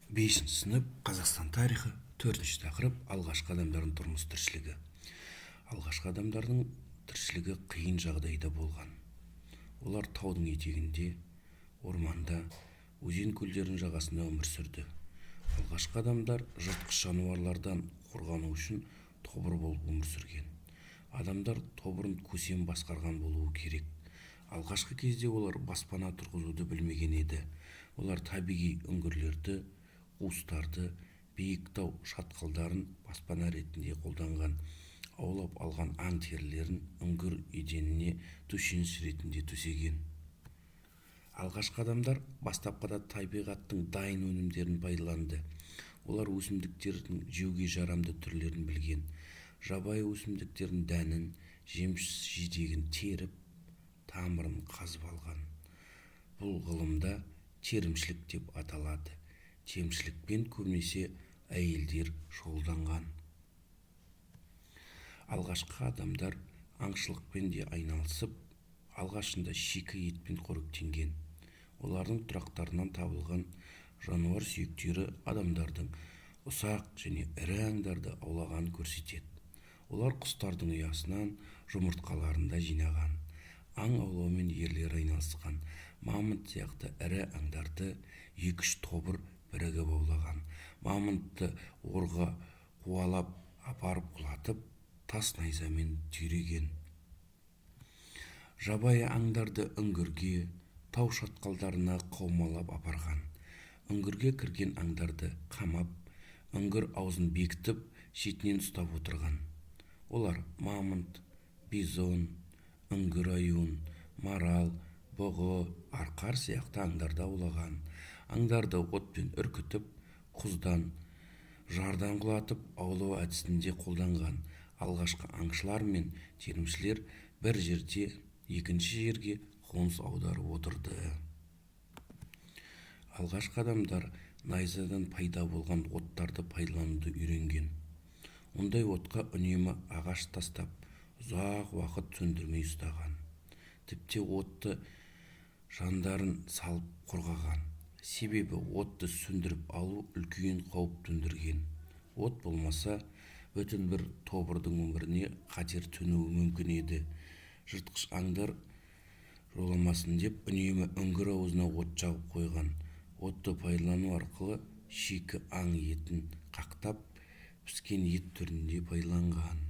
5 сынып Қазақстан тарихы 4 тақырып алғашқы адамдардың тұрмыс тіршілігі. Алғашқы адамдардың тіршілігі қиын жағдайда болған. Олар таудың етегінде, орманда, өзен көлдердің жағасында өмір сүрді. Алғашқы адамдар жыртқыш жануарлардан қорғану үшін тобыр болып өмір сүрген. Адамдар тобырын көсем басқарған болуы керек. Алғашқы кезде олар баспана тұрғызуды білмеген еді. Олар табиғи үңгірлерді, қуыстарды, биік тау шатқалдарын баспана ретінде қолданған. Аулап алған аң терілерін үңгір еденіне төсеніш ретінде төсеген. Алғашқы адамдар бастапқыда табиғаттың дайын өнімдерін пайдаланды. Олар өсімдіктердің жеуге жарамды түрлерін білген. Жабайы өсімдіктердің дәнін, жеміс жидегін теріп, тамырын қазып алған. Бұл ғылымда терімшілік деп аталады. Темшілікпен көбінесе әйелдер шұғылданған. Алғашқы адамдар аңшылықпен де айналысып, алғашында шикі етпен қоректенген. Олардың тұрақтарынан табылған жануар сүйектері адамдардың ұсақ және ірі аңдарды аулағанын көрсетеді. Олар құстардың ұясынан жұмыртқаларында жинаған. Аң аулаумен ерлер айналысқан. Мамонт сияқты ірі аңдарды 2-3 тобыр бірігіп аулаған. Мамонтты орға қуалап апарып құлатып, тас найзамен түйреген. Жабайы аңдарды үңгірге, тау шатқалдарына қаумалап апарған. Үңгірге кірген аңдарды қамап, үңгір аузын бекітіп, шетінен ұстап отырған. Олар мамонт, бизон, үңгір аюын, марал, бұғы, арқар сияқты аңдарды аулаған. Аңдарды отпен үркітіп, құздан, жардан құлатып аулау әдісінде қолданған. Алғашқы аңшылар мен терімшілер бір жерде екінші жерге қоныс аударып отырды. Алғашқы адамдар найзадан пайда болған оттарды пайдалануды үйренген. Ондай отқа үнемі ағаш тастап, ұзақ уақыт сөндірмей ұстаған. Тіпті отты жандарын салып қорғаған. Себебі отты сөндіріп алу үлкен қауіп төндірген. От болмаса, бүтін бір тобырдың өміріне қатер төнуі мүмкін еді. Жыртқыш аңдар жоламасын деп үнемі үңгір аузына от жағып қойған. Отты пайдалану арқылы шикі аң етін қақтап, піскен ет түрінде пайдаланған.